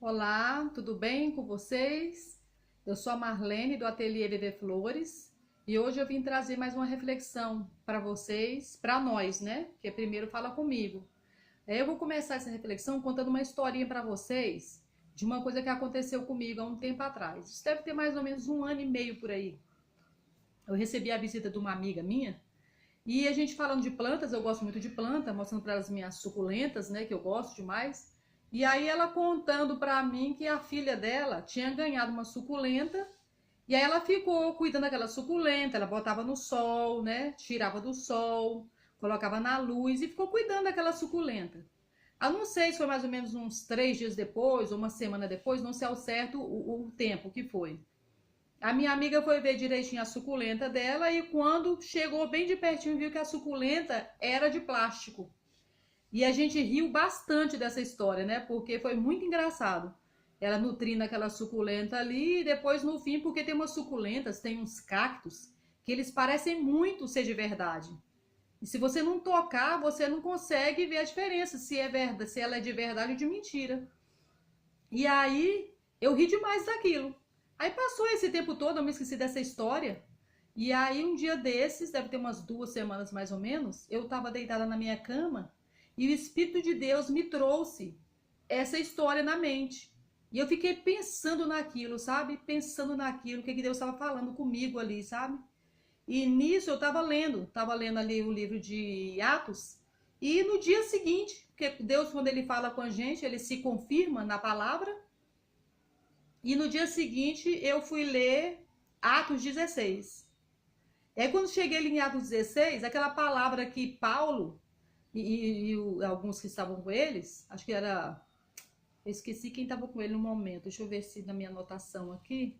Olá, tudo bem com vocês? Eu sou a Marlene do Ateliê Viver Flores e hoje eu vim trazer mais uma reflexão para vocês, para nós, né? Que primeiro fala comigo. Eu vou começar essa reflexão contando uma historinha para vocês de uma coisa que aconteceu comigo há um tempo atrás. Isso deve ter mais ou menos 1 ano e meio por aí. Eu recebi a visita de uma amiga minha e a gente falando de plantas, eu gosto muito de planta, mostrando para elas minhas suculentas, né? Que eu gosto demais. E aí ela contando pra mim que a filha dela tinha ganhado uma suculenta e aí ela ficou cuidando daquela suculenta, ela botava no sol, né? Tirava do sol, colocava na luz e ficou cuidando daquela suculenta. Eu não sei se foi mais ou menos uns 3 dias depois ou uma semana depois, não sei ao certo o tempo que foi. A minha amiga foi ver direitinho a suculenta dela e quando chegou bem de pertinho viu que a suculenta era de plástico. E a gente riu bastante dessa história, né? Porque foi muito engraçado. Ela nutrindo aquela suculenta ali e depois no fim, porque tem umas suculentas, tem uns cactos que eles parecem muito ser de verdade. E se você não tocar, você não consegue ver a diferença se é verdade, se ela é de verdade ou de mentira. E aí eu ri demais daquilo. Aí passou esse tempo todo, eu me esqueci dessa história. E aí um dia desses, deve ter umas 2 semanas mais ou menos, eu estava deitada na minha cama e o Espírito de Deus me trouxe essa história na mente. E eu fiquei pensando naquilo, sabe? Pensando naquilo, o que Deus estava falando comigo ali, sabe? E nisso eu estava lendo ali o livro de Atos. E no dia seguinte, porque Deus, quando ele fala com a gente, ele se confirma na palavra. E no dia seguinte eu fui ler Atos 16. E aí quando cheguei ali em Atos 16, aquela palavra que Paulo e alguns que estavam com eles, acho que era. Eu esqueci quem estava com ele no momento. Deixa eu ver se na minha anotação aqui.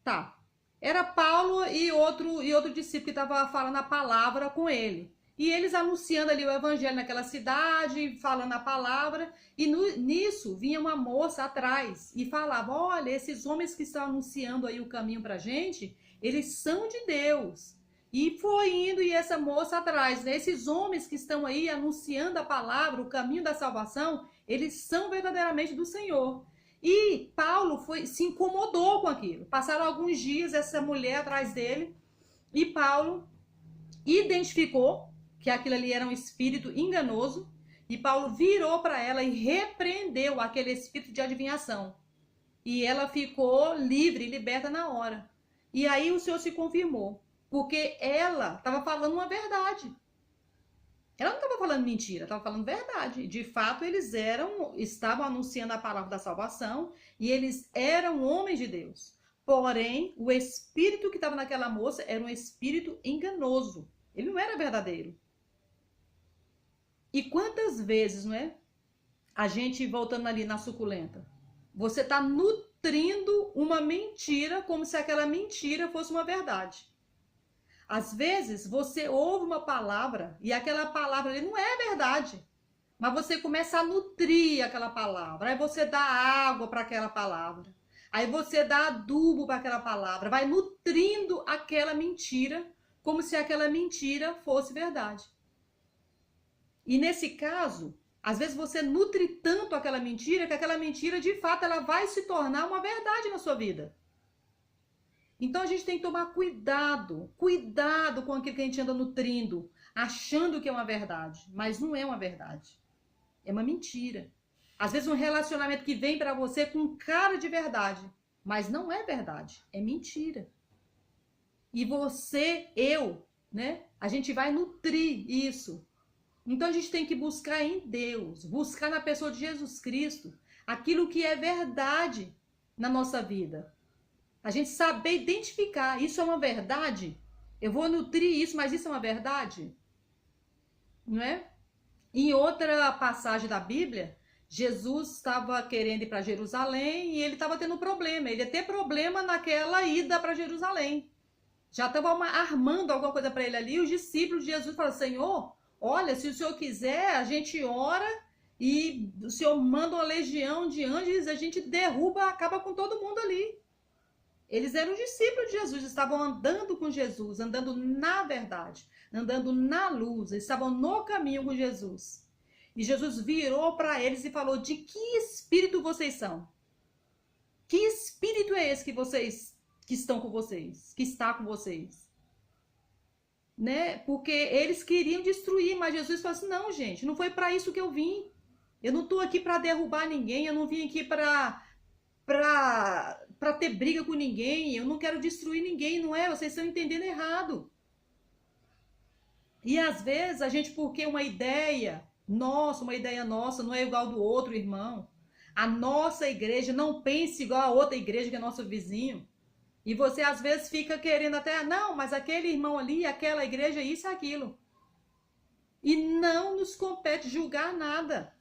Tá. Era Paulo e outro discípulo que estava falando a palavra com ele. E eles anunciando ali o evangelho naquela cidade, falando a palavra. E nisso vinha uma moça atrás e falava: olha, esses homens que estão anunciando aí o caminho pra gente, eles são de Deus. E foi indo e essa moça atrás, né? Esses homens que estão aí anunciando a palavra, o caminho da salvação, eles são verdadeiramente do Senhor. E Paulo se incomodou com aquilo. Passaram alguns dias essa mulher atrás dele e Paulo identificou que aquilo ali era um espírito enganoso e Paulo virou para ela e repreendeu aquele espírito de adivinhação. E ela ficou livre, liberta na hora. E aí o Senhor se confirmou, porque ela estava falando uma verdade. Ela não estava falando mentira, estava falando verdade. De fato, eles estavam anunciando a palavra da salvação e eles eram homens de Deus. Porém, o espírito que estava naquela moça era um espírito enganoso. Ele não era verdadeiro. E quantas vezes, não é? A gente, voltando ali na suculenta, você está nutrindo uma mentira como se aquela mentira fosse uma verdade. Às vezes você ouve uma palavra e aquela palavra ali não é verdade, mas você começa a nutrir aquela palavra, aí você dá água para aquela palavra, aí você dá adubo para aquela palavra, vai nutrindo aquela mentira como se aquela mentira fosse verdade. E nesse caso, às vezes você nutre tanto aquela mentira que aquela mentira de fato ela vai se tornar uma verdade na sua vida. Então a gente tem que tomar cuidado com aquilo que a gente anda nutrindo, achando que é uma verdade, mas não é uma verdade. É uma mentira. Às vezes um relacionamento que vem para você com cara de verdade, mas não é verdade, é mentira. E você, eu, né? A gente vai nutrir isso. Então a gente tem que buscar em Deus, buscar na pessoa de Jesus Cristo, aquilo que é verdade na nossa vida. A gente saber identificar, isso é uma verdade? Eu vou nutrir isso, mas isso é uma verdade? Não é? Em outra passagem da Bíblia, Jesus estava querendo ir para Jerusalém e ele estava tendo problema. Ele ia ter problema naquela ida para Jerusalém. Já estava armando alguma coisa para ele ali. E os discípulos de Jesus falaram: Senhor, olha, se o Senhor quiser, a gente ora e o Senhor manda uma legião de anjos, a gente derruba, acaba com todo mundo ali. Eles eram discípulos de Jesus, estavam andando com Jesus, andando na verdade, andando na luz, eles estavam no caminho com Jesus. E Jesus virou para eles e falou: de que espírito vocês são? Que espírito é esse que estão com vocês, que está com vocês? Né? Porque eles queriam destruir, mas Jesus falou assim: não, gente, não foi para isso que eu vim. Eu não estou aqui para derrubar ninguém, eu não vim aqui para ter briga com ninguém, eu não quero destruir ninguém, não é? Vocês estão entendendo errado. E às vezes a gente, porque uma ideia nossa, não é igual do outro irmão. A nossa igreja não pensa igual a outra igreja que é nosso vizinho. E você às vezes fica querendo até, não, mas aquele irmão ali, aquela igreja, isso e aquilo. E não nos compete julgar nada.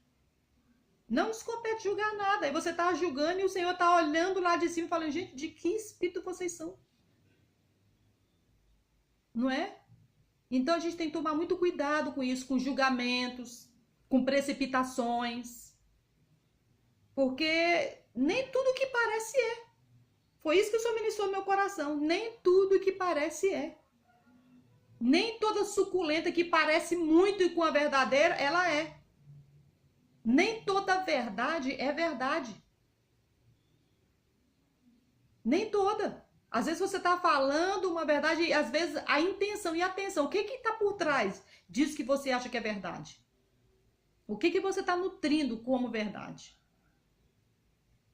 Não nos compete julgar nada. Aí você está julgando e o Senhor está olhando lá de cima e falando: gente, de que espírito vocês são? Não é? Então a gente tem que tomar muito cuidado com isso, com julgamentos, com precipitações. Porque nem tudo que parece é. Foi isso que o Senhor ministrou no meu coração. Nem tudo que parece é. Nem toda suculenta que parece muito com a verdadeira, ela é. Nem toda verdade é verdade. Nem toda. Às vezes você está falando uma verdade e às vezes a intenção e a atenção. O que está por trás disso que você acha que é verdade? O que você está nutrindo como verdade?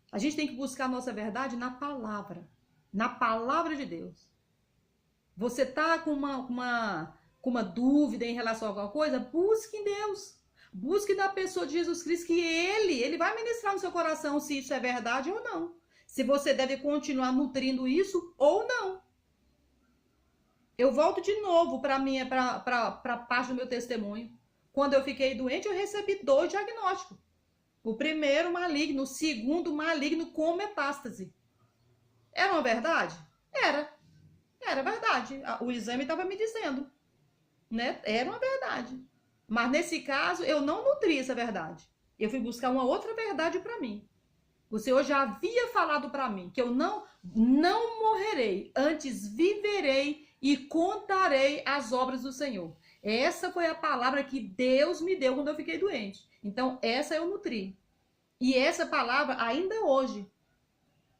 A gente tem que buscar a nossa verdade na palavra de Deus. Você está com uma dúvida em relação a alguma coisa? Busque em Deus. Busque da pessoa de Jesus Cristo, que ele vai ministrar no seu coração se isso é verdade ou não. Se você deve continuar nutrindo isso ou não. Eu volto de novo para a parte do meu testemunho. Quando eu fiquei doente, eu recebi 2 diagnósticos. O primeiro maligno, o segundo maligno com metástase. Era uma verdade? Era verdade. O exame estava me dizendo, né? Era uma verdade. Mas nesse caso, eu não nutri essa verdade. Eu fui buscar uma outra verdade para mim. O Senhor já havia falado para mim que eu não morrerei, antes viverei e contarei as obras do Senhor. Essa foi a palavra que Deus me deu quando eu fiquei doente. Então, essa eu nutri. E essa palavra, ainda hoje,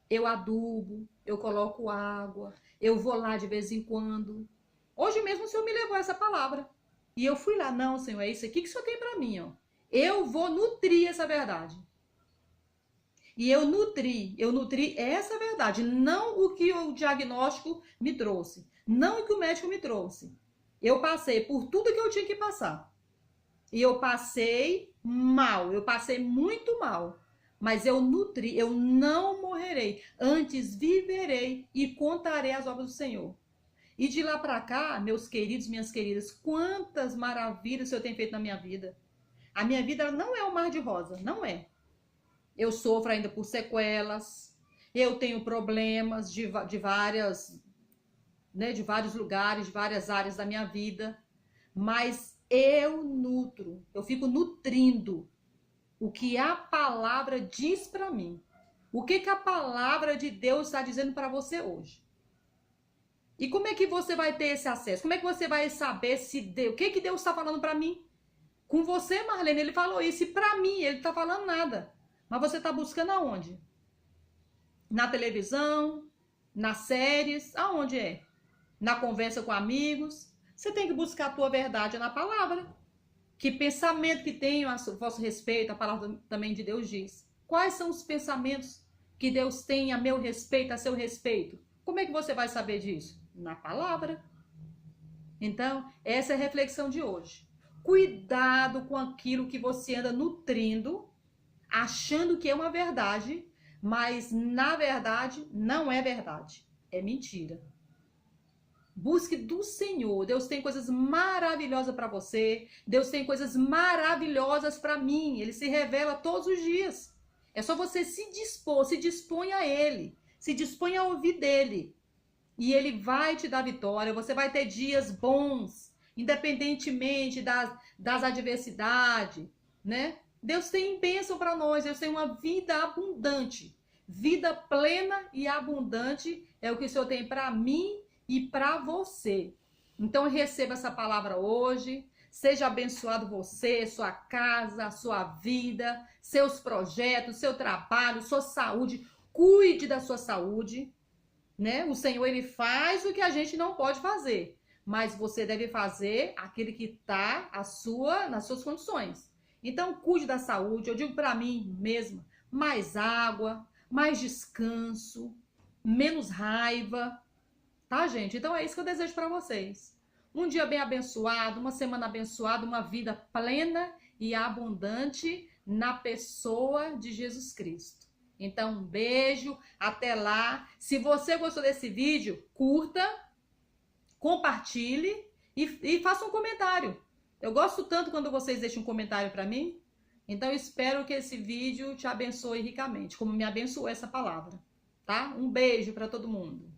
eu adubo, eu coloco água, eu vou lá de vez em quando. Hoje mesmo o Senhor me levou essa palavra. E eu fui lá: não, Senhor, é isso aqui que o Senhor tem para mim, ó. Eu vou nutrir essa verdade. E eu nutri essa verdade, não o que o diagnóstico me trouxe, não o que o médico me trouxe. Eu passei por tudo que eu tinha que passar. E eu passei mal, eu passei muito mal. Mas eu nutri, eu não morrerei, antes viverei e contarei as obras do Senhor. E de lá para cá, meus queridos, minhas queridas, quantas maravilhas o Senhor tem feito na minha vida. A minha vida não é um mar de rosa, não é. Eu sofro ainda por sequelas, eu tenho problemas de vários lugares, de várias áreas da minha vida, mas eu fico nutrindo o que a palavra diz para mim. O que a palavra de Deus está dizendo para você hoje? E como é que você vai ter esse acesso? Como é que você vai saber o que Deus está falando para mim? Com você, Marlene, ele falou isso, e para mim ele está falando nada. Mas você está buscando aonde? Na televisão? Nas séries? Aonde é? Na conversa com amigos? Você tem que buscar a tua verdade na palavra. Que pensamento que tem a vosso respeito? A palavra também de Deus diz. Quais são os pensamentos que Deus tem a meu respeito, a seu respeito? Como é que você vai saber disso? Na palavra. Então, essa é a reflexão de hoje. Cuidado com aquilo que você anda nutrindo, achando que é uma verdade, mas na verdade não é verdade, é mentira. Busque do Senhor. Deus tem coisas maravilhosas para você, Deus tem coisas maravilhosas para mim, Ele se revela todos os dias. É só você se dispõe a Ele, se dispõe a ouvir dEle, e Ele vai te dar vitória. Você vai ter dias bons, independentemente das adversidades, né? Deus tem bênção para nós, Deus tem uma vida abundante, vida plena e abundante é o que o Senhor tem para mim e para você. Então receba essa palavra hoje, Seja abençoado você, sua casa, sua vida, seus projetos, seu trabalho, sua saúde. Cuide da sua saúde, né? O Senhor, ele faz o que a gente não pode fazer, mas você deve fazer aquele que está nas suas condições. Então, cuide da saúde. Eu digo para mim mesma, mais água, mais descanso, menos raiva, tá, gente? Então é isso que eu desejo para vocês. Um dia bem abençoado, uma semana abençoada, uma vida plena e abundante na pessoa de Jesus Cristo. Então, um beijo, até lá. Se você gostou desse vídeo, curta, compartilhe e faça um comentário. Eu gosto tanto quando vocês deixam um comentário para mim. Então, eu espero que esse vídeo te abençoe ricamente, como me abençoou essa palavra, tá? Um beijo para todo mundo.